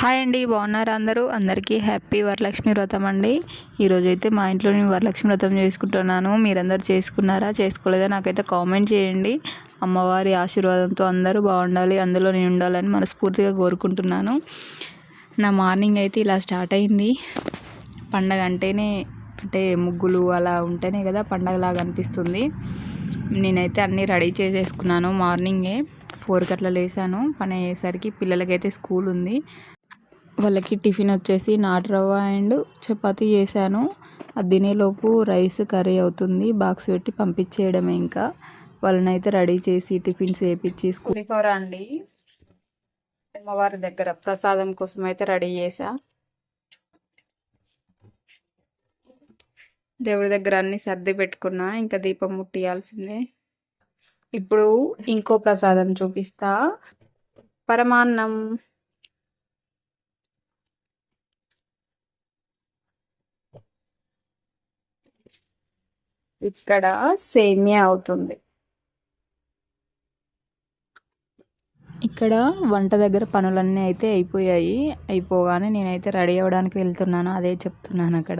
Hi అండి, బాగున్నారా అందరూ? అందరికీ హ్యాపీ వరలక్ష్మి వ్రతం అండి. ఈరోజైతే మా ఇంట్లో నేను వరలక్ష్మి వ్రతం చేసుకుంటున్నాను. మీరందరూ చేసుకున్నారా, చేసుకోలేదా నాకైతే కామెంట్ చేయండి. అమ్మవారి ఆశీర్వాదంతో అందరూ బాగుండాలి, అందులో నేను ఉండాలని మనస్ఫూర్తిగా కోరుకుంటున్నాను. నా మార్నింగ్ అయితే ఇలా స్టార్ట్ అయింది. పండగ అంటేనే అంటే ముగ్గులు అలా ఉంటేనే కదా పండగలాగా అనిపిస్తుంది. నేనైతే అన్నీ రెడీ చేసేసుకున్నాను. మార్నింగే 4కి అట్లా లేసాను. పని అయ్యేసరికి పిల్లలకైతే స్కూల్ ఉంది. వాళ్ళకి టిఫిన్ వచ్చేసి నాటు రవ్వ అండ్ చపాతీ చేశాను. అది తినేలోపు రైస్ కర్రీ అవుతుంది. బాక్స్ పెట్టి పంపించేయడమే. ఇంకా వాళ్ళనైతే రెడీ చేసి టిఫిన్స్ వేయించి పులిహోర అండి అమ్మవారి దగ్గర ప్రసాదం కోసం అయితే రెడీ చేసా. దేవుడి దగ్గర అన్ని సర్ది పెట్టుకున్నా. ఇంకా దీపం ముట్టియాల్సిందే. ఇప్పుడు ఇంకో ప్రసాదం చూపిస్తా, పరమాన్నం. ఇక్కడ సేమియా అవుతుంది. ఇక్కడ వంట దగ్గర పనులన్నీ అయితే అయిపోయాయి. అయిపోగానే నేనైతే రెడీ అవ్వడానికి వెళ్తున్నాను. అదే చెప్తున్నాను. అక్కడ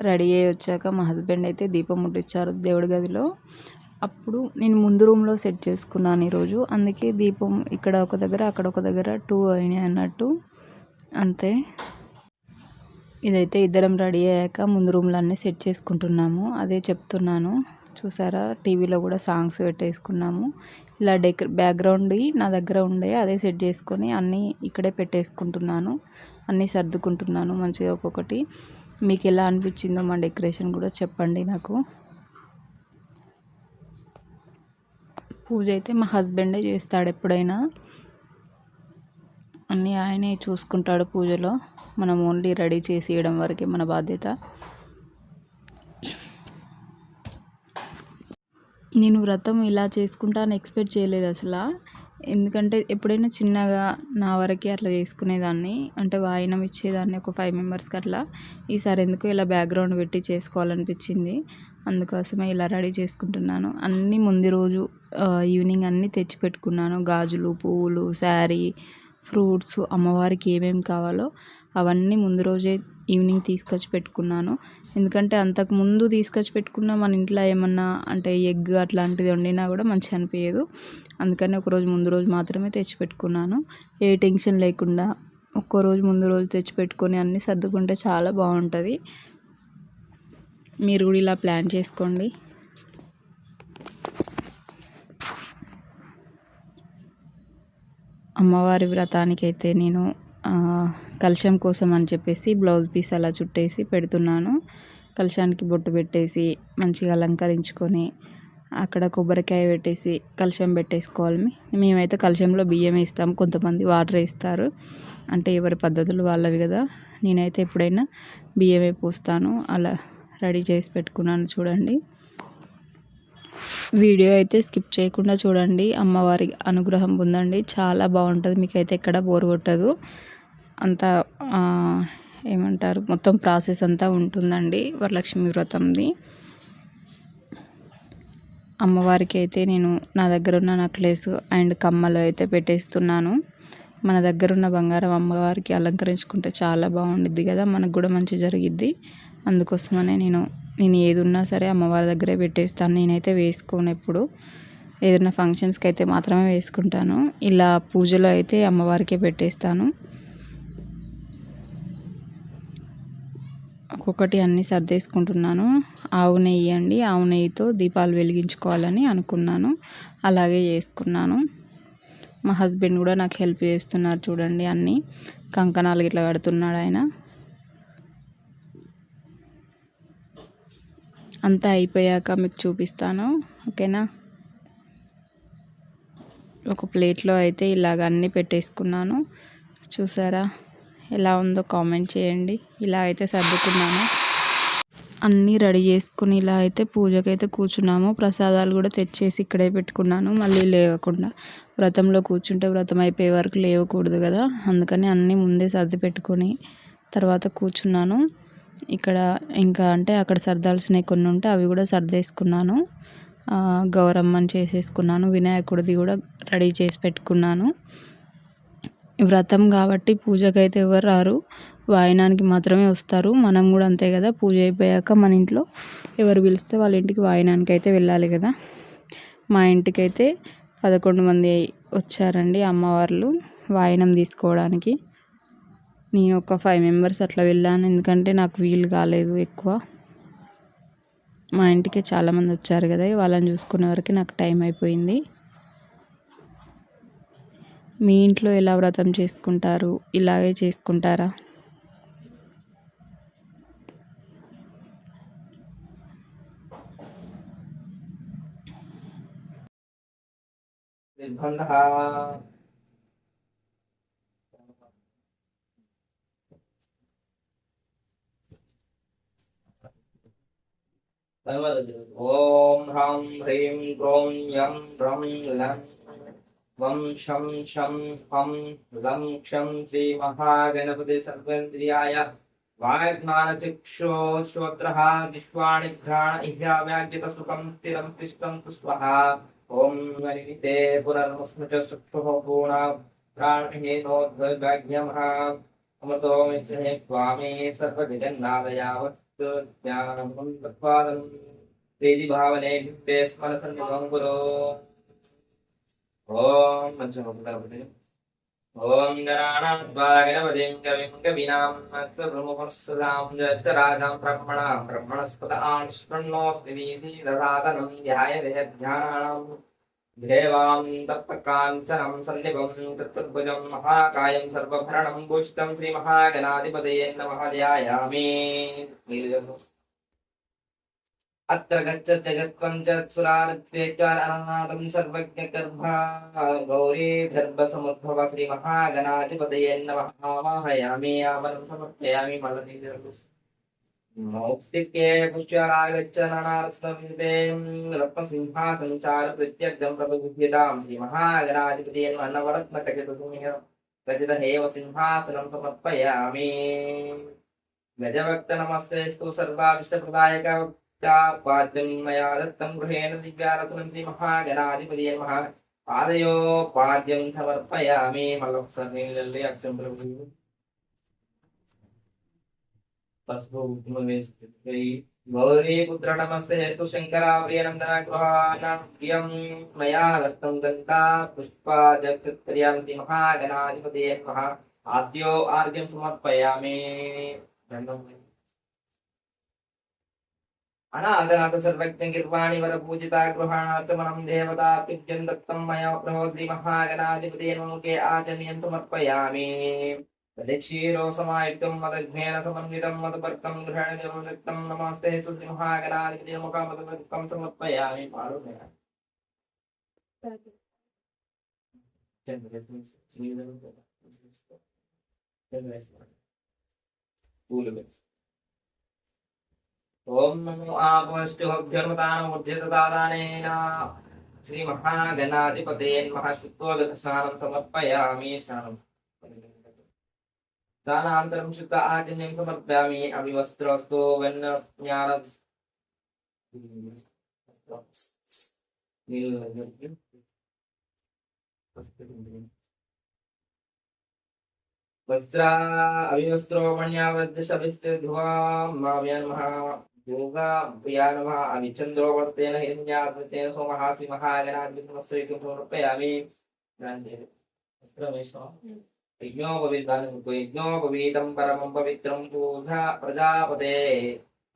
రెడీ అయ్యి వచ్చాక మా హస్బెండ్ అయితే దీపం ముట్టించారు దేవుడి గదిలో. అప్పుడు నేను ముందు రూమ్లో సెట్ చేసుకున్నాను ఈరోజు. అందుకే దీపం ఇక్కడ ఒక దగ్గర అక్కడ ఒక దగ్గర 2 అయినాయి అన్నట్టు, అంతే. ఇదైతే ఇద్దరం రెడీ అయ్యాక ముందు రూమ్లో అన్నీ సెట్ చేసుకుంటున్నాము. అదే చెప్తున్నాను. చూసారా, టీవీలో కూడా సాంగ్స్ పెట్టేసుకున్నాము. ఇలా బ్యాక్గ్రౌండ్ నా దగ్గర ఉండే అదే సెట్ చేసుకొని అన్నీ ఇక్కడే పెట్టేసుకుంటున్నాను. అన్నీ సర్దుకుంటున్నాను మంచిగా ఒక్కొక్కటి. మీకు ఎలా అనిపించిందో మా డెకరేషన్ కూడా చెప్పండి నాకు. పూజ అయితే మా హస్బెండే చేస్తాడు ఎప్పుడైనా. అన్నీ ఆయనే చూసుకుంటాడు పూజలో. మనం ఓన్లీ రెడీ చేసి ఇవ్వడం వరకే మన బాధ్యత. నేను వ్రతం ఇలా చేసుకుంటాను ఎక్స్పెక్ట్ చేయలేదు అసలు. ఎందుకంటే ఎప్పుడైనా చిన్నగా నా వరకే అట్లా చేసుకునేదాన్ని, అంటే వాయినం ఇచ్చేదాన్ని ఒక 5 మెంబర్స్కి అట్లా. ఈసారి ఎందుకో ఇలా బ్యాక్గ్రౌండ్ పెట్టి చేసుకోవాలనిపించింది. అందుకోసమే ఇలా రెడీ చేసుకుంటున్నాను. అన్నీ ముందు రోజు ఈవినింగ్ అన్నీ తెచ్చి పెట్టుకున్నాను. గాజులు, పువ్వులు, శారీ, ఫ్రూట్స్, అమ్మవారికి ఏమేమి కావాలో అవన్నీ ముందు రోజే ఈవినింగ్ తీసుకొచ్చి పెట్టుకున్నాను. ఎందుకంటే అంతకుముందు తీసుకొచ్చి పెట్టుకున్న మన ఇంట్లో ఏమన్నా అంటే ఎగ్ అట్లాంటిది వండినా కూడా మంచిగా అనిపించదు. అందుకని ఒకరోజు ముందు రోజు మాత్రమే తెచ్చిపెట్టుకున్నాను. ఏ టెన్షన్ లేకుండా ఒక్కో రోజు ముందు రోజు తెచ్చిపెట్టుకొని అన్నీ సర్దుకుంటే చాలా బాగుంటుంది. మీరు కూడా ఇలా ప్లాన్ చేసుకోండి. అమ్మవారి వ్రతానికైతే నేను కలశం కోసం అని చెప్పేసి బ్లౌజ్ పీస్ అలా చుట్టేసి పెడుతున్నాను. కలశానికి బొట్టు పెట్టేసి మంచిగా అలంకరించుకొని అక్కడ కొబ్బరికాయ పెట్టేసి కలశం పెట్టేసుకోవాలి. మేమైతే కలశంలో బియ్యం వేస్తాం, కొంతమంది వాటర్ వేస్తారు. అంటే ఎవరి పద్ధతులు వాళ్ళవి కదా. నేనైతే ఎప్పుడైనా బియ్యమే పోస్తాను. అలా రెడీ చేసి పెట్టుకున్నాను. చూడండి, వీడియో అయితే స్కిప్ చేయకుండా చూడండి. అమ్మవారి అనుగ్రహం పొందండి, చాలా బాగుంటుంది. మీకైతే ఎక్కడ బోర్ కొట్టదు. అంతా ఏమంటారు, మొత్తం ప్రాసెస్ అంతా ఉంటుందండి వరలక్ష్మి వ్రతంది. అమ్మవారికి అయితే నేను నా దగ్గర ఉన్న నెక్లెస్ అండ్ కమ్మలు అయితే పెట్టేస్తున్నాను. మన దగ్గర ఉన్న బంగారం అమ్మవారికి అలంకరించుకుంటే చాలా బాగుండిద్ది కదా, మనకు కూడా మంచి జరిగిద్ది. అందుకోసమనే నేను ఏది ఉన్నా సరే అమ్మవారి దగ్గరే పెట్టేస్తాను. నేనైతే వేసుకోను ఎప్పుడు. ఏదైనా ఫంక్షన్స్కి అయితే మాత్రమే వేసుకుంటాను. ఇలా పూజలో అయితే అమ్మవారికే పెట్టేస్తాను. ఒక్కొక్కటి అన్నీ సర్దేసుకుంటున్నాను. ఆవు నెయ్యి అండి, ఆవు నెయ్యితో దీపాలు వెలిగించుకోవాలని అనుకున్నాను. అలాగే చేసుకున్నాను. మా హస్బెండ్ కూడా నాకు హెల్ప్ చేస్తున్నారు. చూడండి, అన్నీ కంకణాలు ఇట్లా కడుతున్నాడు ఆయన. అంతా అయిపోయాక మీకు చూపిస్తాను, ఓకేనా. ఒక ప్లేట్లో అయితే ఇలాగ అన్నీ పెట్టేసుకున్నాను. చూసారా ఎలా ఉందో కామెంట్ చేయండి. ఇలా అయితే సర్దుకున్నాను. అన్నీ రెడీ చేసుకుని ఇలా అయితే పూజకైతే కూర్చున్నాము. ప్రసాదాలు కూడా తెచ్చేసి ఇక్కడే పెట్టుకున్నాను, మళ్ళీ లేవకుండా. వ్రతంలో కూర్చుంటే వ్రతం అయిపోయే వరకు లేవకూడదు కదా, అందుకని అన్నీ ముందే సర్ది పెట్టుకొని తర్వాత కూర్చున్నాను. ఇక్కడ ఇంకా అంటే అక్కడ సర్దాల్సినవి కొన్ని ఉంటే అవి కూడా సర్దేసుకున్నాను. గౌరమ్మని చేసేసుకున్నాను. వినాయకుడిది కూడా రెడీ చేసి పెట్టుకున్నాను. వ్రతం కాబట్టి పూజకైతే ఎవరు రారు, వాయనానికి మాత్రమే వస్తారు. మనం కూడా అంతే కదా, పూజ అయిపోయాక మన ఇంట్లో ఎవరు పిలిస్తే వాళ్ళ ఇంటికి వాయనానికి అయితే వెళ్ళాలి కదా. మా ఇంటికైతే 11 మంది వచ్చారండి అమ్మవార్లు వాయనం తీసుకోవడానికి. నేను ఒక 5 మెంబర్స్ అట్లా వెళ్ళాను, ఎందుకంటే నాకు వీలు కాలేదు ఎక్కువ. మా ఇంటికి చాలామంది వచ్చారు కదా, వాళ్ళని చూసుకునే వరకు నాకు టైం అయిపోయింది. మీ ఇంట్లో ఎలా వ్రతం చేసుకుంటారు? ఇలాగే చేసుకుంటారా? ఓం హ్రాం హ్రీం క్రోం యం రం లం వం శం శం హం లం క్షం శ్రీ మహాగణపతి సర్వేంద్రియాయ వాగ్మానచక్షుశ్రోత్రః దిష్వాణి ఘ్రాణ ఇహ్యావ్యాజ్యత సుఖం స్థిరం తిష్టంతు స్వహా. ఓం వనితే పునర్మస్మృత చక్షుః పూర్ణ ప్రాణహేనోద్భాగ్యమః అమృతో మిశ్రే స్వామి సర్వజగన్నాదయావత్ ప్రీతి భావనే భిత్తే స్మరసన్నిధం గురో. ఓం గణపతి ఓం గణానాత్వా గణపతిం కవిం కవినాం ప్రముఖం జ్యేష్ఠరాజాం బ్రహ్మణస్పత ఆంశ్వన్నోస్తి దసాదనం ధ్యాయధ్యానాం దేవాం తత్కాంచనం సన్నిభం చతుర్భుజం మహాకాయం సర్వభరణం భూషితం శ్రీ మహాగణాధిపతయే నమః ధ్యాయామి. అత్ర గచ్చత్ జగత్పంచసురారత్వేత్యానాదం సర్వజ్ఞగర్భా గౌరీ గర్భసముద్భవ శ్రీ మహాగణాధిపతయే నమః ఆవాహయామి. ఆవరణం సమర్పయామి. మౌక్తికే పుష్యరాగచ్చరణార్థమితే రత్నసింహాసంచార ప్రత్యర్థం ప్రభుభ్యతాం శ్రీ మహాగణాధిపతయే నమః నవరత్నఖచిత హేమ సింహాసనం సమర్పయామి. గజవక్త నమస్తేస్తు సర్వాభిష్టప్రదాయక పాద్యం మయా దత్తం గృహేణ దివ్యారత్నం శ్రీ మహాగణాధిపతయే నమః పాదయో పాద్యం సమర్పయామి. మళ్ళొకసారి అక్షం గౌరీపుత్ర నమస్తే హేతు శంకరా ప్రియందన గృహాణం మయా దత్తం గంగా పుష్పాజక్రియాం శ్రీ మహాగణాధిపతయే నమః ఆద్యో ఆర్ఘ్యం సమర్పయామి. అనాథనాథ సర్వజ్ఞ గిర్వాణి వర పూజిత గృహాణాచమనం దేవతా తుభ్యం దత్తం మయా ప్రభో శ్రీ మహాగణాధిపతయే నమః ఆచమ్యం సమర్పయామి. ప్రదక్షీరో సమాయుక్తం మదఘ్నేన సమన్వితం మదపర్కం గృహణదేవం దత్తం నమస్తే శ్రీ మహాగణాధిపతయే నమః మదపర్కం సమర్పయామి. ఓం నమో ఆపశ్చుభ్యర్మతానముద్యతాదానేన శ్రీ మహాగణాధిపతయే నమః శుద్ధోదక స్నానం సమర్పయామి. స్నానానంతరం శుద్ధ ఆచమ్యం సమర్పయామి. అవివస్త్రవస్తో వన్యజ్ఞాన వస్త్ర అవివస్త్రో మణ్యావద్శవిస్తుధ్వామావ్యనమః యోగా ప్రియానమః అవిచంద్రోవర్తేన హిరణ్యాద్వితేన సోమః శ్రీ మహాగణాధిపతయే సమర్పయామి. యజ్ఞోపవీతం పరమం పవిత్రం పూజా ప్రజాపతే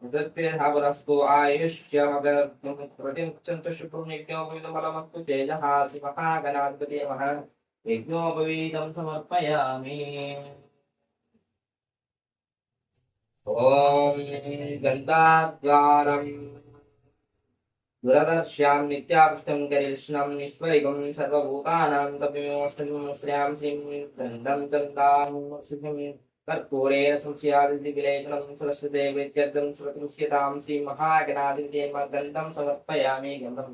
తత్ప్రియధావరస్తు ఆయుష్యమగతిముచ్చంతు శుభం యజ్ఞోపవీతం ఫలమస్తు తేజః శ్రీ మహాగణాధిపతయే నమః యజ్ఞోపవీతం సమర్పయామి. ఓం గంధాద్వారం దురదర్శ్యాం నిత్యాపుష్టం కరిష్ణం నిశ్వరిగం సర్వభూతానాం తపిమోష్టం శ్రీం శ్రీం గంధం గంధాం కర్పూరేణ సంస్యాదివిలేపనం సురస్వతే విద్యర్థం సురదృశ్యతాం శ్రీ మహాగణాధిపతయే నమః గంధం సమర్పయామి. గంధం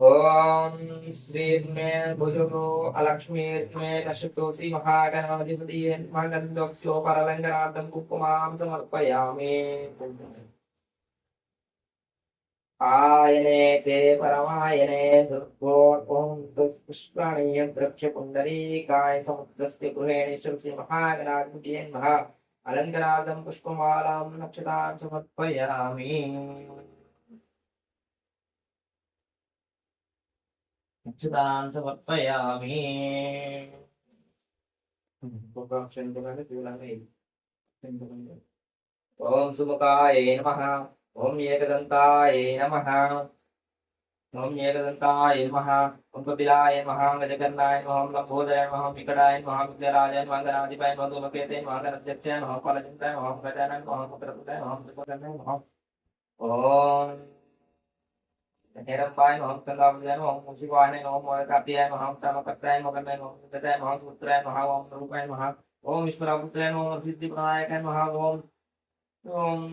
ఓం శ్రీర్మే భుజో అలక్ష్మీర్మే నశక్తో శ్రీ మహాగణాధిపతయే నమః గంధోపరలంకనార్థం కుంకుమాం సమర్పయామి. ఆయనే తే పరమాయనే పుష్పాణి ద్రక్ష్య పుండరీకాయ సముద్రస్య గృహేణ శ్రీ మహాగణాధిపతియన్మః అలంకరార్థం పుష్పమాలాం నక్షతాన్ సమర్పయామి. నక్షతాన్ సమర్పయామి. ఓం సుముఖాయ నమః. ఓం ఏకదంతాయ నమః. ఓం ఏకదంతాయ నమః. ఓం కపిలాయ నమః. గజకర్ణాయ నమః. ఓం లంబోదరాయ నమః. వికటాయ నమః. విఘ్నరాజాయ నమః. గణాధిపాయ నమః. ధూమకేతే నమః. గణాధ్యక్షాయ నమః. ఫలచంద్రాయ నమః. గజానన నమః. పుత్రపుత్రాయ నమః. త్రిపురాయ నమః. ఓం हेरंबाय नमः. कंदावजाय नमः. मुशिवाय नमः. मोरकाप्याय नमः. तमकत्राय नमः. गन्धाय नमः. गताय नमः. पुत्राय नमः. ओम स्वरूपाय नमः. ओम ईश्वरपुत्राय नमः. सिद्धिप्रदायकाय नमः. ओम ओम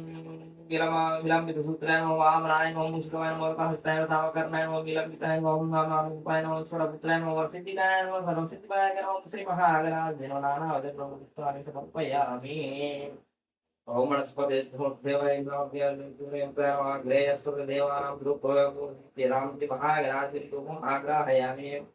विलंबितसूत्राय नमः. वामनाय नमः. मुशिवाय नमः. हस्ताय नमः. तावकर्णाय नमः. विलंबिताय नमः. नानारूपाय नमः. ईश्वरपुत्राय नमः. सिद्धिदाय नमः. सर्वसिद्धिदाय नमः. श्री महागणाधिपतये नमः. नानावदे प्रभुत्वानि समर्पयामि. ओम वनस्पति देवानां रूपं महागणाधिपतिरूपम् आग्राहयामि.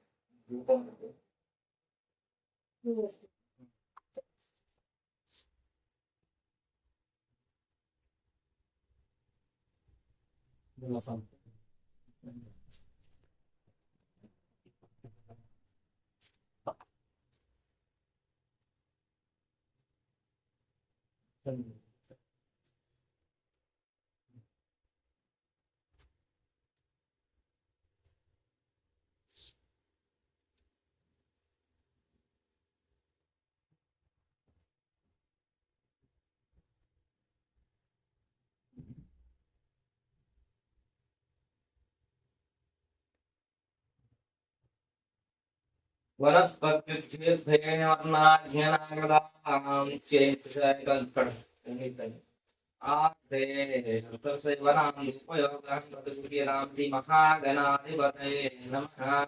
वनस्पतिर्भेण वर्णाढ्यनागदां चेतुषायकल्पड आते सुतसेवनां उपयोगं तदुपयोगां महागणाधिपतये नमः.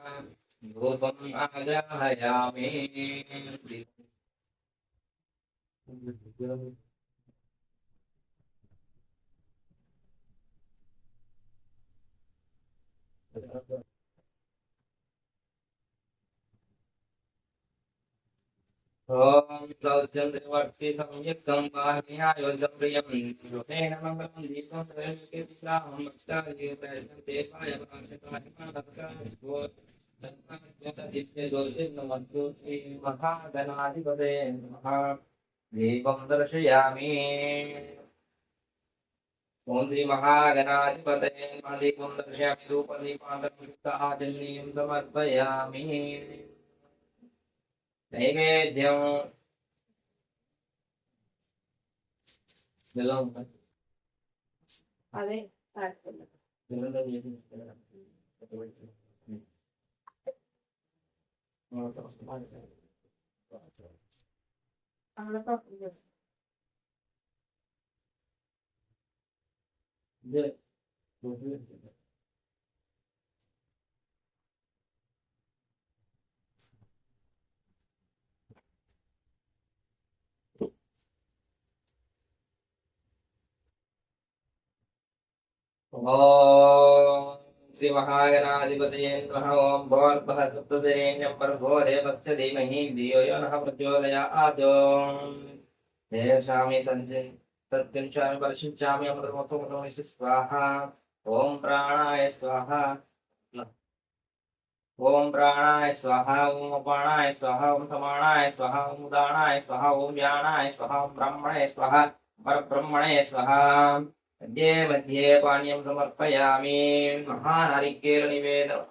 धूपम् आग्राहयामि. ओम सौचंद्रवर्ती संयुक्तं वाह्यायोजं प्रियं रुतेन मंगलं दीपं त्रयस्य दिशां मत्ताये देवाय श्री महागणाधिपते नमः. दीपं दर्शयामि. ओम श्री महागणाधिपते नमः. दीपं दर्शयामि. धूपदीपान्तरं समर्पयामि. नैवेद्यं అదే ओम श्री महागणाधिपतये नमः. ओम भोर्भः तत्त्वरेण्यं भर्गो देवस्य धीमहि धियो यो नः प्रचोदयात्. तेषामि सत्यञ्चामि परिशिञ्चामि अमृतमथोमनोमि स्वाहा. ओम प्राणाय स्वाहा. ओम प्राणाय स्वाहा. ओम अपानाय स्वाहा. ओम समानाय स्वाहा. ओम उदानाय स्वाहा. ओम व्यानाय स्वाहा. ओम ब्रह्मणे स्वाहा. परब्रह्मणे स्वाहा. मध्ये मध्ये पानीयं समर्पयामि. महानारिकेलनिवेदनम्.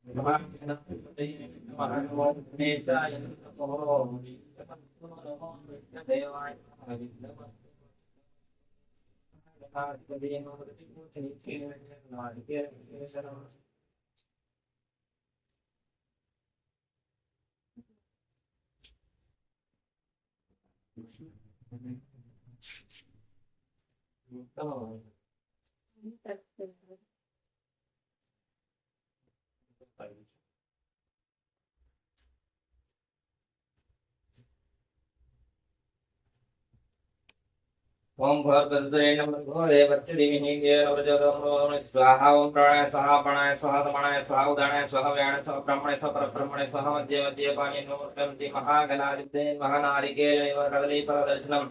नमः नमः नमो गणेशाय नमो नमो देवाय नमः ओम भर्गद्रेण भर्गोरे वत्सदिविहीन्द्रेण व्रजोदमो स्वाहा ओम प्राणाय स्वाहा प्राणाय स्वाहा समानाय स्वाहा उदानाय स्वाहा व्यानाय स्वाहा ब्रह्मणे स्वाहा परब्रह्मणे स्वाहा मध्ये मध्ये पाणि नमोस्तंति महागणादित्ये महानारिकेल कदलीफलदर्शनम्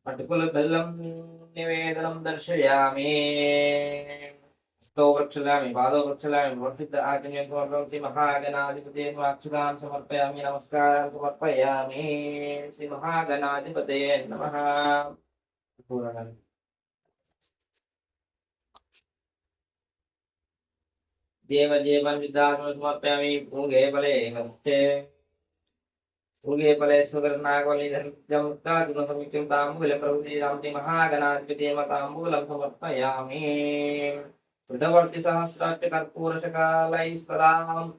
अटकुलबेल्लं निवेदनं दर्शयामि स्तो वृक्षलामि पादो वृक्षलामि वर्षित आग्नेयं श्री महागणाधिपते अक्षतां समर्पयामि नमस्कारं समर्पयामि श्री महागणाधिपते नमः देव जीवन विद्यात्मक समर्पयामि भूगे बले मत्ते भूगे बले सुगरनागवली धर्मजमुक्ता गुणसमीचं ताम्बूलं प्रभुति रामति महागणाधिपते मताम्बूलं समर्पयामि वृद्धवर्ति सहस्राट्य कर्पूरशकालैस्तदाम्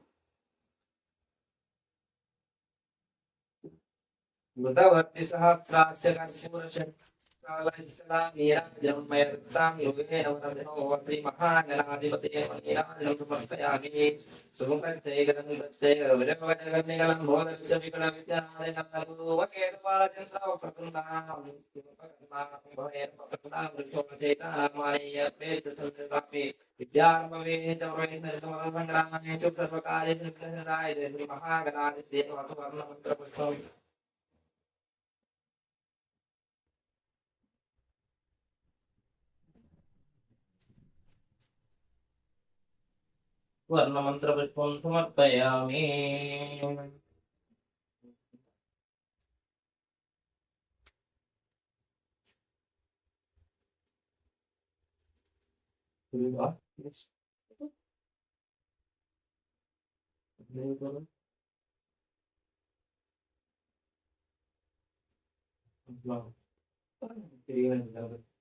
वृद्धवर्ति सहस्राट्य कर्पूरशकालैस्तदाम् नीराजं मयर्तां युगेन वरदो श्री महागणाधिपते नीराजं समर्पयामि सुमुखच्चैकं विजयवैरनिगलं भोदस्य विकलविद्यालयं वकेतपालचन्द्राव प्रकुन्दां विद्यारम्भे सर्वैः सर्वकार्येषु श्री महागणाधिपते वर्णमन्त्रपुष्पम् वर्णमन्त्रपुष्पं समर्पयामि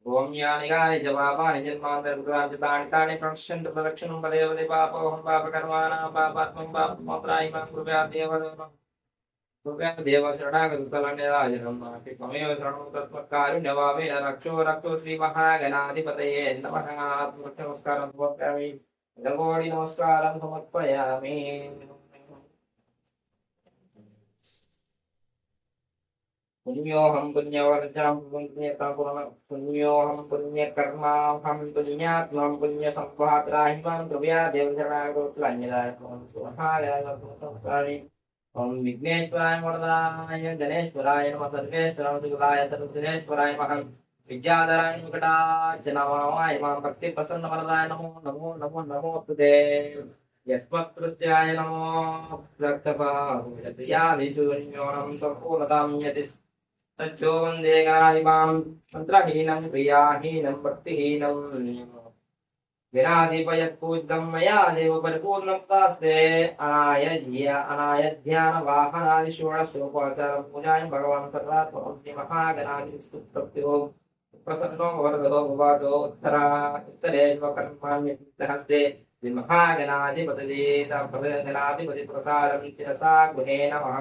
ओम यानिगानि जवापानि जन्मान्तर्गतानि प्रक्षन्तु प्रदक्षिणं पदेवदे पापोऽहं पापकर्माणां पापात्मं पापमोत्रायिमां कृपया देव शरणागतकलन्यराजनं नास्ति त्वमेव शरणं तस्मत्कारुण्यभावेन रक्षो रक्षो श्रीमहागणाधिपतये नमः आत्मनमस्कारं समर्पयामि गणकोटि नमस्कारं समर्पयामि पुण्योऽहं पुण्यवर्जं पुण्योऽहं पुण्यकर्माहं पुण्यात्मं पुण्यसम्पात्राहिमां कृपया देवशरणागतकलन्यराजनं ओम विघ्नेश्वराय वरदाय गणेश्वराय नमः सर्वेश्वराय सुगताय सर्वसिद्धेश्वराय महं विद्याधराय निकटाय नमाय मां भक्ति प्रसन्न वरदाय नमो नमो नमो नमो तुते यस्मत्कृत्याय नमो रक्तपाहुयादिशून्योऽहं सम्पूर्णतां यति तच्चो वन्दे गणाधिपां मन्त्रहीनं क्रियाहीनं भक्तिहीनं विनाधिपयत्पूजितं मया देव परिपूर्णमुक्तास्ते अनायध्यानवाहनादिषोडशोपचारं पूजाय भगवान् सर्वात्मकं श्रीमहागणाधिपतिस्तुत्यो प्रसन्नो वरदो भवादो उत्तरे कर्माण्यहस्ते श्रीमहागणाधिपति प्रसादं शिरसा गुहे नमः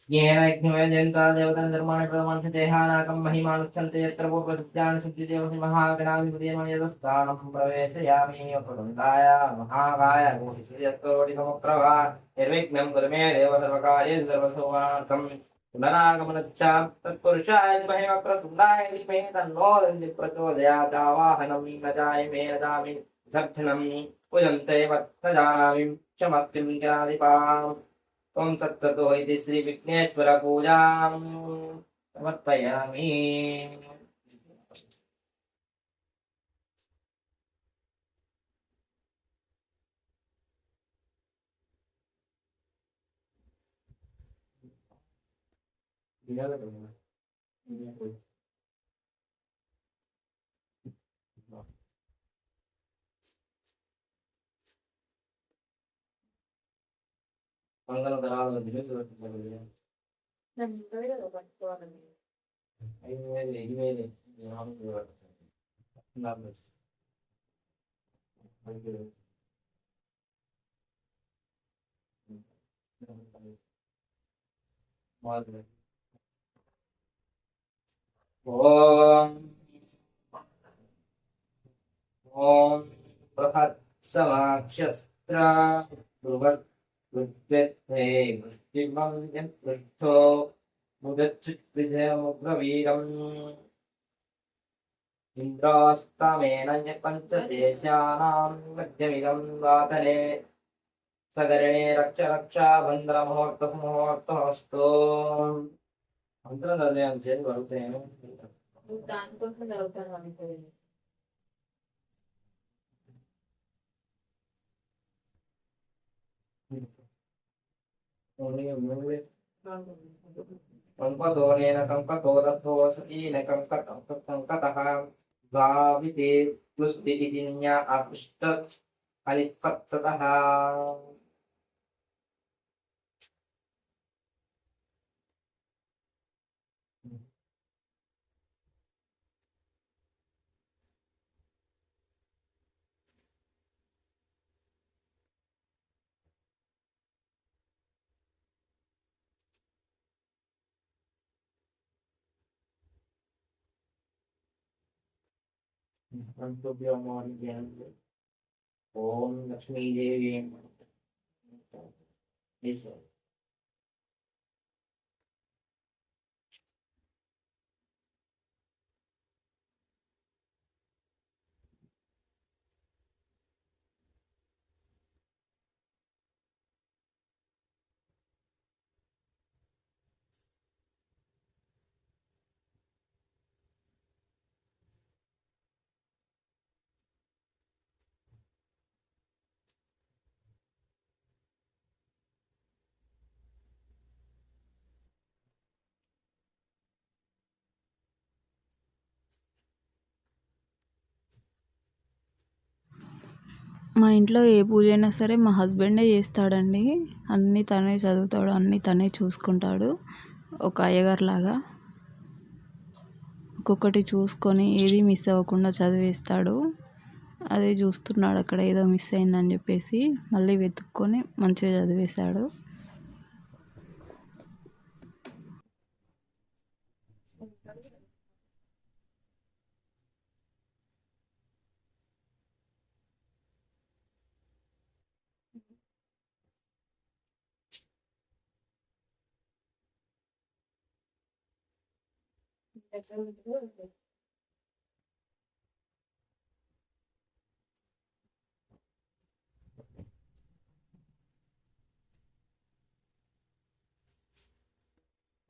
येन यज्ञवैजयन्ता देवतान् धर्माणि प्रदमन्ति देहानाकं महिमानुच्छन्ते यत्र पूर्वसिद्धानि सिद्धिदेव महागणाधिपते यतस्थानं प्रवेशयामि प्रबन्धाय महाकाय कोटिसूर्यकोटिसमुप्रभा निर्विघ्नं कुरु मे देव सर्वकार्येषु सर्वसोमार्थं पुनरागमनच्च तत्पुरुषाय विद्महे वक्रतुण्डाय धीमहि तन्नो दन्ति प्रचोदयात् आवाहनं न जायमे न जामि विसर्जनं पूजन्ते न जानामि क्षमत्तिं ज्ञानाधिपाम् त्वं तत्ततो इति श्री विघ्नेश्वर पूजां समर्पयामि మంగళం తరాలు ఓం ఓం బృహత్సమాక్షత్ర బృహద్వృత్తే వృష్టిమం యత్పృష్ఠో ముదచ్చుద్విజయముగ్రవీరం ఇంద్రాస్తమేన పంచదేశానాం మధ్యమిదం వాతనే సగరణే రక్ష రక్షా బంధన ముహూర్తస్తు మంత్రం చదివాను చేసి పడుతాను దానికోసం చదువుతాను అనుకోలేదు. కంపదోనేన కంపదోరథోసీన కంకతః భావితే ప్లుస్తి ఇతి న్యా అపృష్ట అలిపత్సతః ఓం లక్ష్మీదేవి మా ఇంట్లో ఏ పూజ అయినా సరే మా హస్బెండే చేస్తాడండి. అన్నీ తనే చదువుతాడు, అన్నీ తనే చూసుకుంటాడు. ఒక అయ్యగారిలాగా ఒక్కొక్కటి చూసుకొని ఏది మిస్ అవ్వకుండా చదివేస్తాడు. అదే చూస్తున్నాడు అక్కడ ఏదో మిస్ అయిందని చెప్పేసి మళ్ళీ వెతుక్కొని మంచిగా చదివేశాడు.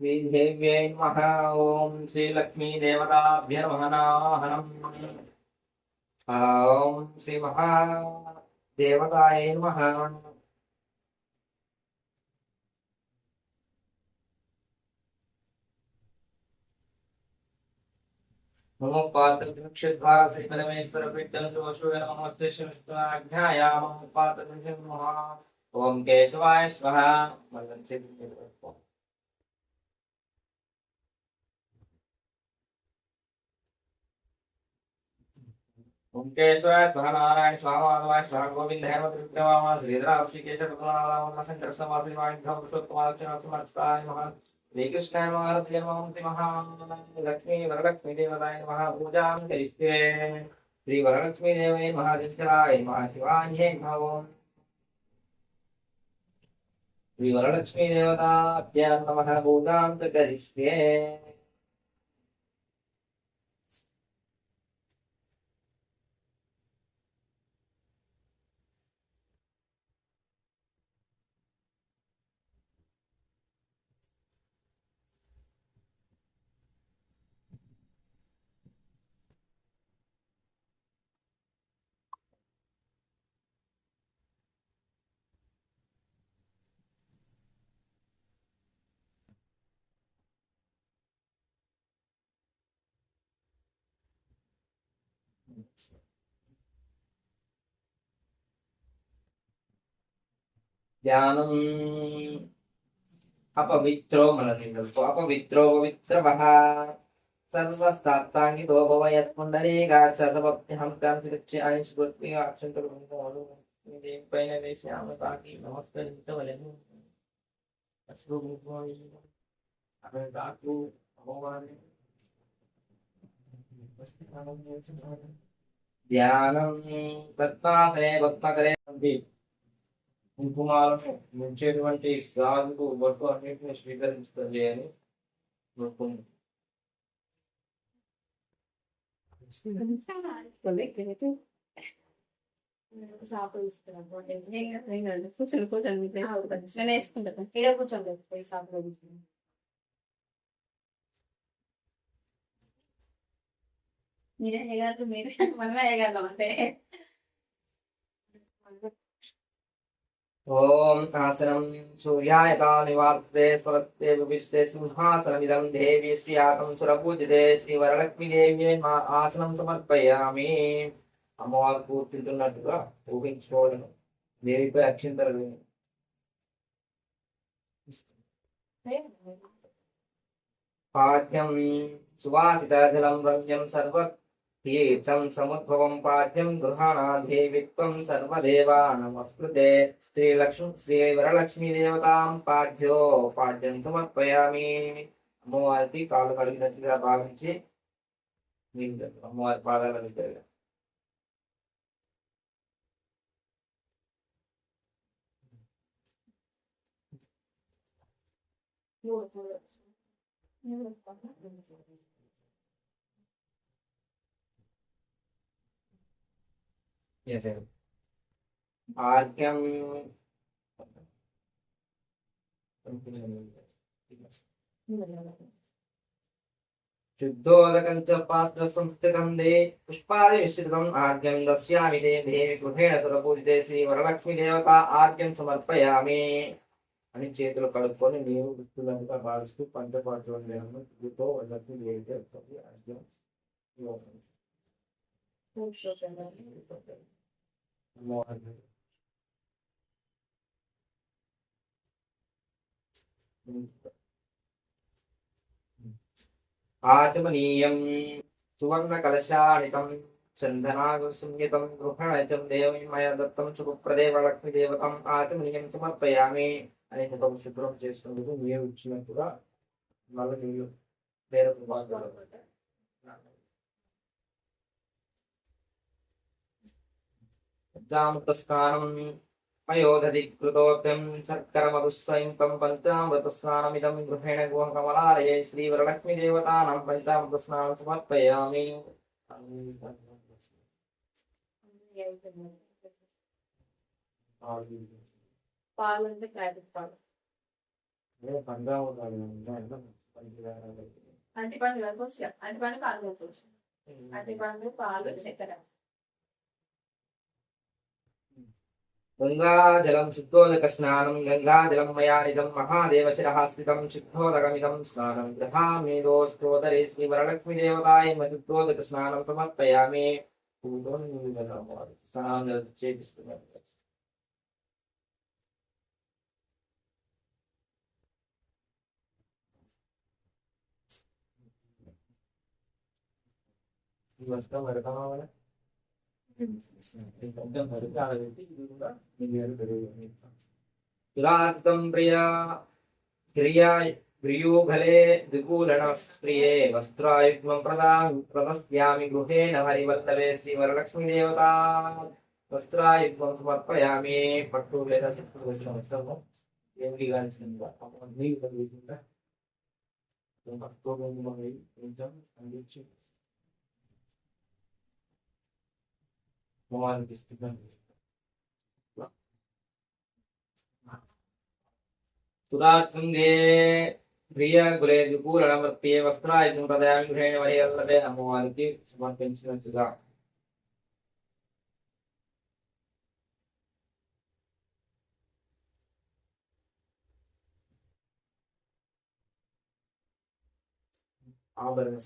శ్రీదేవ్యై నమః. ఓం శ్రీలక్ష్మీదేవతాభ్య నమః. ఓం శ్రీ మహాదేవతాయై నమః. నమో పాత్రక్షద్వార శ్రీ పరమేశ్వర పీఠం శోషోయ నమస్తే శ్రీకృష్ణాజ్ఞాయామం పాత్రక్ష నమః. ఓం కేశవాయ స్వః. ఓం కేశవాయ స్వః. నారాయణ స్వః. మాధవాయ స్వః. గోవింద హేమ త్రివిక్రమ శ్రీధర ఋషికేశ పద్మనాభ శంకర సమాధి వాణిధ్యం పురుషోత్తమాక్షర సమర్థాయ నమః. శ్రీకృష్ణాయ మహారథ్య నమః. శ్రీ మహాలక్ష్మీ వరలక్ష్మీ దేవతాయ నమః. పూజాం కరిష్యే. శ్రీ వరలక్ష్మీ దేవై మహాచంచలాయ నమః. శివాన్యై నమః. ఓం శ్రీ వరలక్ష్మీ దేవతాభ్యాం నమః. పూజాం కరిష్యే. ధ్యానం अपवित्रो मननिर्मल्पो अपवित्रो पवित्रवः सर्वस्तात्ताङ्गितो भवयस्पुण्डरीकाक्षतपभ्यहं कांसिकृत्य अनिष्कृत्य अक्षन्तरुं पैन वेश्यामि पाकि नमस्कृतवलम् अश्रुभूत्वा अनन्तातु भगवान् ध्यानं तत्पासे पद्मकरे కుంకుమాలను ముంచేటువంటి గాజులు బొట్టు అన్నింటిని స్వీకరించుతుంది అని మొక్కును. కూర్చోండి కూర్చోండి నేను వేసుకుంటాను ఇక్కడ కూర్చోండి సాపులో కూర్చోండి మీరే వేయగలరు మీరే మనమే వేయగలం అంటే ఓం ఆసనం సూర్యాయతా నివార్తే స్వరత్తే విష్టే సింహాసనమిదం దేవి శ్రీయాతం సురపూజితే శ్రీ వరలక్ష్మీ దేవి మా ఆసనం సమర్పయామి. అమ్మవారు కూర్చుంటున్నట్టుగా ఊహించుకోవడం, దేవిపై అక్షింతలు పాఠ్యం సువాసిత జలం రమ్యం సర్వతీర్థం సముద్భవం పాఠ్యం గృహాణాధేవిత్వం సర్వదేవానమస్కృతే శ్రీ వరలక్ష్మీ దేవతాం పాఠ్యో పాఠ్యం సమర్పయామి. అమ్మవారికి కాళ్ళు కడిగినట్టుగా భావించి అమ్మవారి పాదాల దగ్గర ఆర్ఘ్యం శుద్ధోదకం చ పాత్ర సంస్థితం దే పుష్పాది మిశ్రితం ఆర్ఘ్యం దస్యామి తే దేవి గృహేణ సురపూజితే శ్రీ వరలక్ష్మీ దేవత ఆర్ఘ్యం సమర్పయామి అని చేతులు కడుక్కొని నీరు దుస్తులంతా భావిస్తూ పంచపాత్రతో లక్ష్మీ దేవికి ఆర్ఘ్యం ఆచమనీయం సువర్ణ కలశానితం చందనాగసంయుతం గృహణజం దేవీ మయ దత్తం శుభప్రదే వరలక్ష్మీ దేవతం ఆచమనీయం సమర్పయామి అని శుభ్రం చేసుకునేందుకు నీరు ఇచ్చినట్టుగా మళ్ళీ నీళ్ళు వేరొక పంచామృతస్నానం మయోదధికృతోత్యం శర్కరమధుస్సంయుక్తం పంచామృతస్నానమిదం గృహేణ గుహకమలాలయే శ్రీ వరలక్ష్మీ దేవతానాం పంచామృతస్నానం సమర్పయామి. పాలు అంటే ప్యాకెట్ పాలు అంటిపండు కలుపుకోవచ్చు అంటిపండు పాలు కలుపుకోవచ్చు అంటిపండు పాలు చక్కెర గంగాజలం శుద్ధోదక స్నానం గంగాజలం మయా నిదం మహాదేవ శిరః స్థితం శుద్ధోదకమిదం స్నానం దధామేదోస్తోదరే శ్రీ వరలక్ష్మీ దేవతాయ శుద్ధోదక స్నానం సమర్పయామి. స్నానం చేపిస్తున్నారు. వస్తా మరి కావాలా తులార్థం ప్రియూఘలే దిగూలన ప్రియే వస్త్రాయుగ్మం ప్రదస్యామి గృహేణ హరివల్లభే శ్రీ వరలక్ష్మీ దేవతా వస్త్రాయుగ్మం సమర్పయామి. పట్టు లేదా చెట్టు వచ్చిన వస్త్రము ఏమిటి కాల్సిందా నీళ్ళు తగ్గుతుందా కొంచెం అందించి సురాత్తుంగే ప్రియ గురే దుకూలనమర్ప్యే వస్త్రాయుధం ప్రదయామి గృహేణ వరియల్లభే అమ్మవారికి సమర్పించినట్టుగా ఆభరణ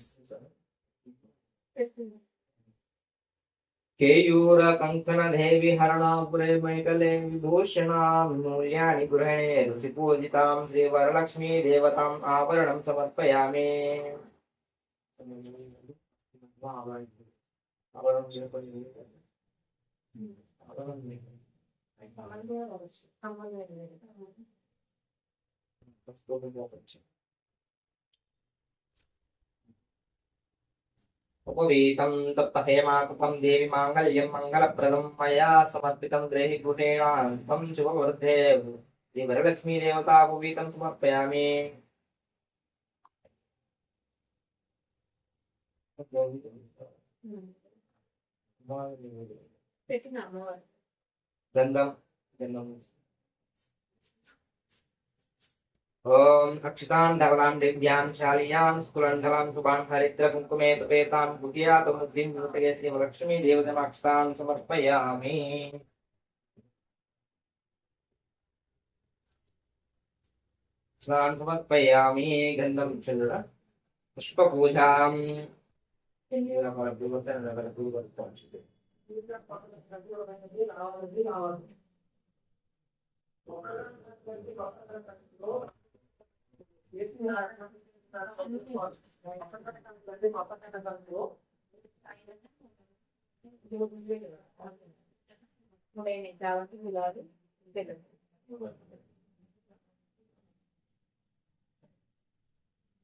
केयूर कंकण देवी हरणापुरे मैकले विभूषणां मूल्यानि गृहणे ऋषिपूजितां श्रीवरलक्ष्मी देवताम् आभरणं समर्पयामि उपवीतं तप्तहेमाकृतं देवी माङ्गल्यं मङ्गलप्रदं मया समर्पितं द्रेहि गृहेणान्तं शुभवर्धे श्रीवरलक्ष्मी देवता उपवीतं समर्पयामि गन्धं गन्धम् ॐ अक्षतां धवलां दिव्यां शालियां स्फुरण्डलां शुभां हरिद्रकुङ्कुमे तपेतां बुद्ध्यातमुद्धिं नूतये श्रीवरलक्ष्मी देवतामक्षतां समर्पयामि स्नानं समर्पयामि गन्धं चन्द्र पुष्पपूजां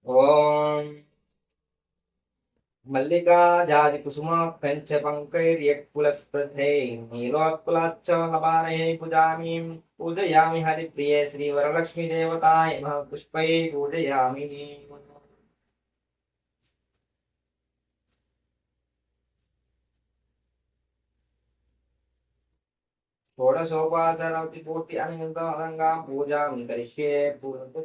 ॐ मल्लिका जाति कुसुमा पंच पंकैर्यक्कुलस्पृथे नीलोत्कुलाच्च नवानये पूजामि पूजयामि हरिप्रिये श्रीवरलक्ष्मी देवताय नमः पुष्पै पूजयामि षोडशोपाचारावति पूर्ति अनन्तरं पूजां करिष्ये पूर्णते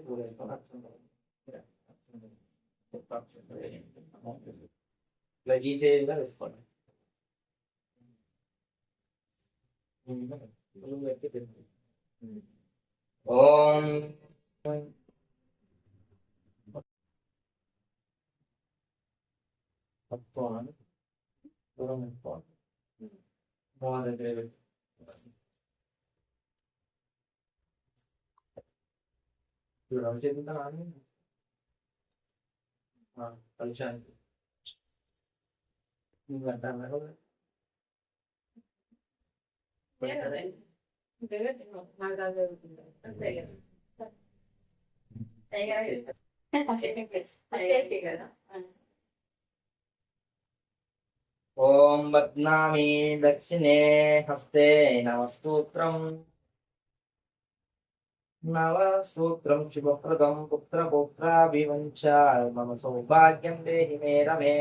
लजीचे ओम ओम बध्नामि दक्षिणे हस्ते नवसूत्रं शुभप्रदं पुत्रपौत्राभिवञ्च मम सौभाग्यं देहि मे रमे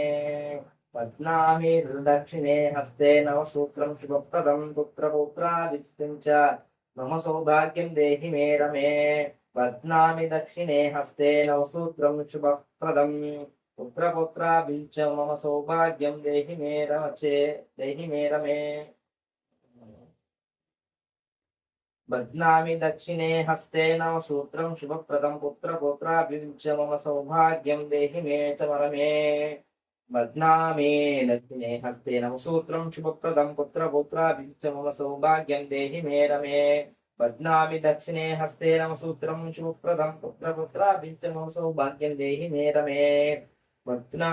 बध्नामि दक्षिणे हस्ते नवसूत्रं शुभप्रदं पुत्रपौत्राभिवञ्च मम सौभाग्यं देहि मे रमे बध्नामि दक्षिणे हस्ते नवसूत्रं शुभप्रदं पुत्रपौत्राभिवञ्च मम सौभाग्यं देहि मे रमे बध्नामि दक्षिणे हस्ते नवसूत्रं शुभप्रदं पुत्रपौत्राभिवञ्च मम सौभाग्यं देहि मे च वरमे बध्नामि दक्षिणे हस्ते नवसूत्रं शुभप्रदं पुत्रपौत्राभिवञ्च मम सौभाग्यं देहि मे रमे बध्नामि दक्षिणे हस्ते नवसूत्रं शुभप्रदं पुत्रपौत्राभिवञ्च मम सौभाग्यं देहि मे रमे बध्ना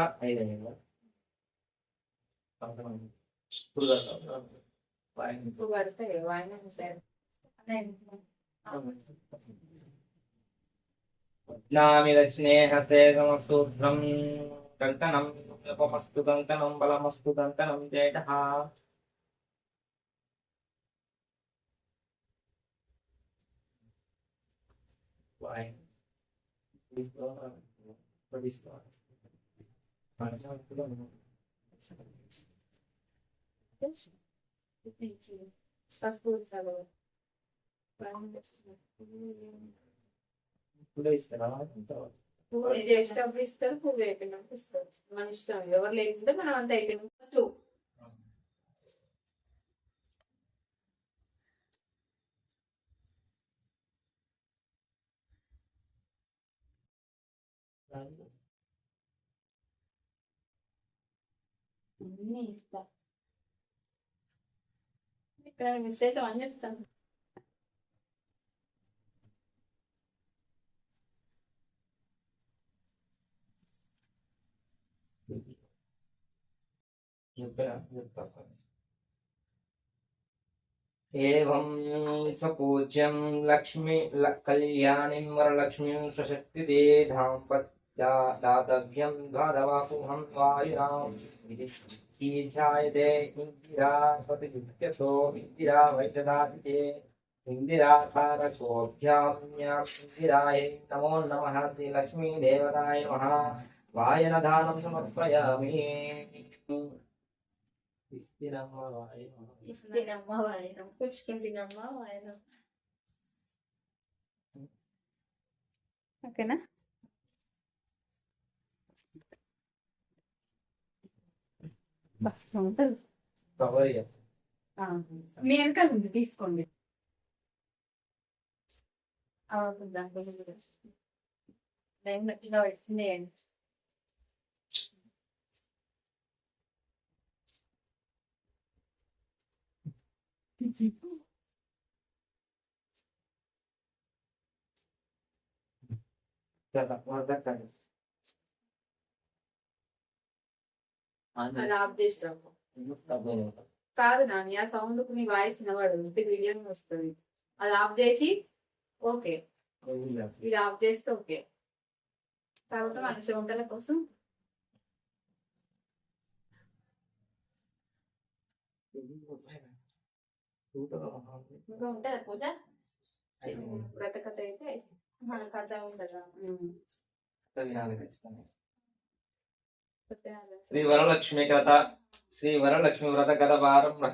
बध्नामि दक्षिणे हस्ते समसूत्रं कङ्कणं जपमस्तु कङ्कणं बलमस्तु कङ्कणं जयतः పువ్వు చేసేటప్పుడు ఇస్తారు, పువ్వు అయిపోయినప్పుడు ఇస్తారు. మన ఇష్టం, ఎవరు లేకుంటే మనం అంత అయిపోయినాం ఫస్ట్ అన్నీ ఇస్తా. ఇక్కడ మిస్ అయితే అని చెప్తాను. एवं सपूज्यं कल्याणीं वरलक्ष्मीं स्वशक्तिदे धाम्पत्या दातव्यं द्वादवाकुहं वायुरां शीर्षायते इन्दिरा पतियुक्त्यसो इन्दिरा वैददातिते इन्दिराकारकोऽभ्याम्याम् इन्दिराय नमो नमः श्रीलक्ष्मी देवताय नमः वायनदानं समर्पयामि ఇస్తేనమ్మ వాయనం పుచ్చుకుంటున్నమ్మ వాయనం. ఓకేనా? ఉంటుంది. మీ వెనకాల ఉంది తీసుకోండి. ఇలా పెట్టింది. అది ఆఫ్ చేసిరాము. కాదు నాని, ఆ సౌండ్ నీ వాయిస్ వినవాడు వీడియో వస్తుంది. అది ఆఫ్ చేసి ఓకే, ఇది ఆఫ్ చేస్తే ఓకే. తర్వాత మంచి వంటల కోసం ఇంకా ఉంటుందా పూజ? వ్రతకథ అయితే మన కథ ఉండదా? శ్రీ వరలక్ష్మి కథ. శ్రీ వరలక్ష్మి వ్రత కథ ప్రారంభ.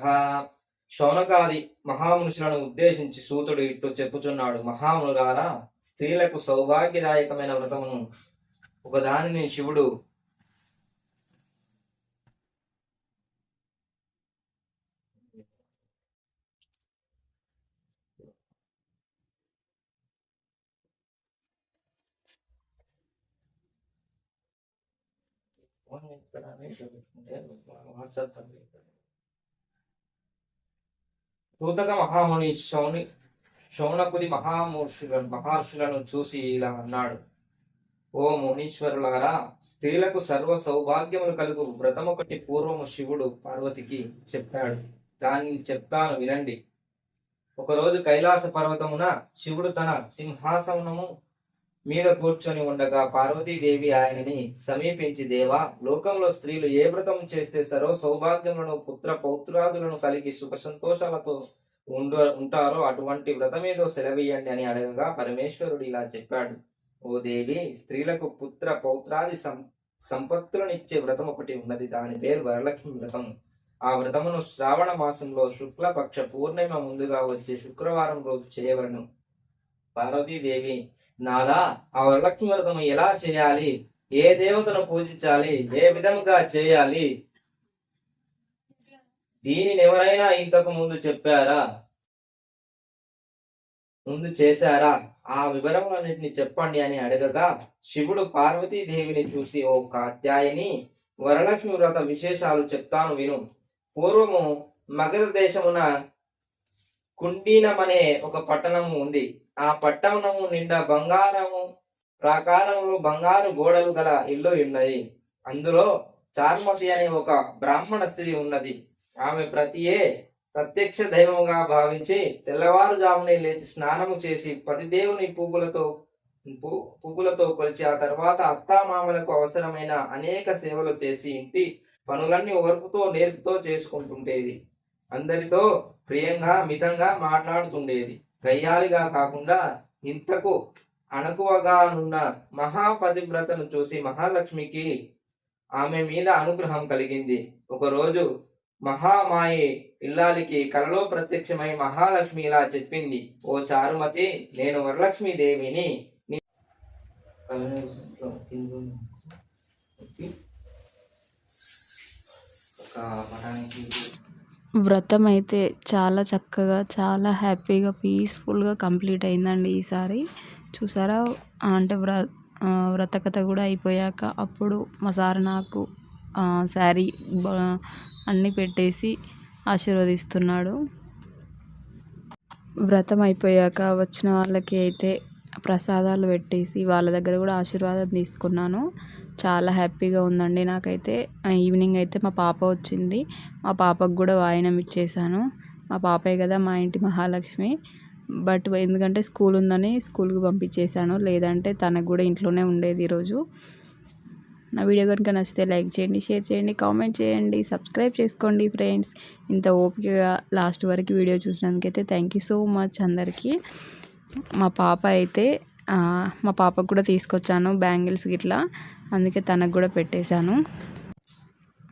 శౌనకాది మహామునుషులను ఉద్దేశించి సూతుడు ఇట్టు చెప్పుచున్నాడు. మహామునులారా, స్త్రీలకు సౌభాగ్యదాయకమైన వ్రతమును ఒకదానిని శివుడు సూతక మహాముని శౌనకుది మహర్షులను చూసి ఇలా అన్నాడు. ఓ మునీశ్వరులారా, స్త్రీలకు సర్వ సౌభాగ్యములు కలుగు వ్రతమొకటి పూర్వము శివుడు పార్వతికి చెప్పాడు. దాన్ని చెప్తాను వినండి. ఒకరోజు కైలాస పర్వతమున శివుడు తన సింహాసనము మీద కూర్చొని ఉండగా పార్వతీదేవి ఆయనని సమీపించి, దేవా, లోకంలో స్త్రీలు ఏ వ్రతం చేస్తే సర్వ సౌభాగ్యములను పుత్ర పౌత్రాదులను కలిగి సుఖ సంతోషాలతో ఉంటారో అటువంటి వ్రతమేదో సెలవీయండి అని అడగగా పరమేశ్వరుడు ఇలా చెప్పాడు. ఓ దేవి, స్త్రీలకు పుత్ర పౌత్రాది సంపత్తులనిచ్చే వ్రతం ఒకటి ఉన్నది. దాని పేరు వరలక్ష్మి వ్రతం. ఆ వ్రతమును శ్రావణ మాసంలో శుక్లపక్ష పూర్ణిమ ముందుగా వచ్చే శుక్రవారం రోజు చేయవలను. పార్వతీదేవి, నాదా, ఆ వరలక్ష్మి వ్రతము ఎలా చేయాలి, ఏ దేవతను పూజించాలి, ఏ విధముగా చేయాలి, దీనిని ఎవరైనా ఇంతకు ముందు చెప్పారా, ముందు చేశారా? ఆ వివరములన్నింటినీ చెప్పండి అని అడగగా శివుడు పార్వతీదేవిని చూసి, ఓ కాత్యాయని, వరలక్ష్మి వ్రత విశేషాలు చెప్తాను విను. పూర్వము మగధ దేశమున కుండీనమనే ఒక పట్టణము ఉంది. ఆ పట్టణము నిండా బంగారము ప్రాకారములు, బంగారు గోడలు గల ఇల్లు ఉన్నది. అందులో చార్మతి అనే ఒక బ్రాహ్మణ స్త్రీ ఉన్నది. ఆమె ప్రత్యక్ష దైవముగా భావించి తెల్లవారుజామునే లేచి స్నానము చేసి పతిదేవుని పువ్వులతో కొలిచి ఆ తర్వాత అత్తామామలకు అవసరమైన అనేక సేవలు చేసి ఇంటి పనులన్నీ ఓర్పుతో నేర్పుతో చేసుకుంటుండేది. అందరితో ప్రియంగా మితంగా మాట్లాడుతుండేది. గయ్యాలిగా కాకుండా ఇంతకు అణకువగానున్న మహాపతివ్రతను చూసి మహాలక్ష్మికి ఆమె మీద అనుగ్రహం కలిగింది. ఒకరోజు మహామాయి ఇల్లాలికి కలలో ప్రత్యక్షమై మహాలక్ష్మి ఇలా చెప్పింది. ఓ చారుమతి, నేను వరలక్ష్మి దేవిని. వ్రతం అయితే చాలా చక్కగా, చాలా హ్యాపీగా, పీస్ఫుల్గా కంప్లీట్ అయిందండి ఈసారి. చూసారా? అంటే వ్రతకథ కూడా అయిపోయాక అప్పుడు మా సార్ నాకు శారీ అన్నీ పెట్టేసి ఆశీర్వదిస్తున్నాడు. వ్రతం అయిపోయాక వచ్చిన వాళ్ళకి అయితే ప్రసాదాలు పెట్టేసి వాళ్ళ దగ్గర కూడా ఆశీర్వాదం తీసుకున్నాను. చాలా హ్యాపీగా ఉందండి నాకైతే. ఈవినింగ్ అయితే మా పాప వచ్చింది. మా పాపకు కూడా వాయినం ఇచ్చేసాను. మా పాపే కదా మా ఇంటి మహాలక్ష్మి. బట్ ఎందుకంటే స్కూల్ ఉందని స్కూల్కి పంపించేశాను, లేదంటే తనకు కూడా ఇంట్లోనే ఉండేది ఈరోజు. నా వీడియో కనుక నచ్చితే లైక్ చేయండి, షేర్ చేయండి, కామెంట్ చేయండి, సబ్స్క్రైబ్ చేసుకోండి ఫ్రెండ్స్. ఇంత ఓపికగా లాస్ట్ వరకు వీడియో చూసినందుకైతే థ్యాంక్ యూ సో మచ్ అందరికీ. మా పాపకు కూడా తీసుకొచ్చాను బ్యాంగిల్స్ గిట్లా, అందుకే తనకు కూడా పెట్టేశాను.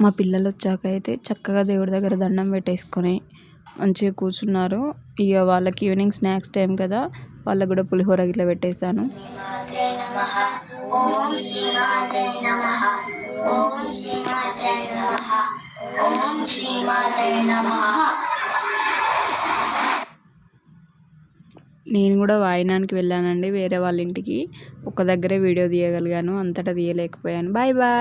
మా పిల్లలు వచ్చాక అయితే చక్కగా దేవుడి దగ్గర దండం పెట్టేసుకొని మంచిగా కూర్చున్నారు. ఇక వాళ్ళకి ఈవినింగ్ స్నాక్స్ టైం కదా, వాళ్ళకు కూడా పులిహోర గిట్లా పెట్టేశాను. నేను కూడా వాయినానికి వెళ్ళానండి వేరే వాళ్ళ ఇంటికి. ఒక దగ్గరే వీడియో తీయగలిగాను, అంతటా తీయలేకపోయాను. Bye bye.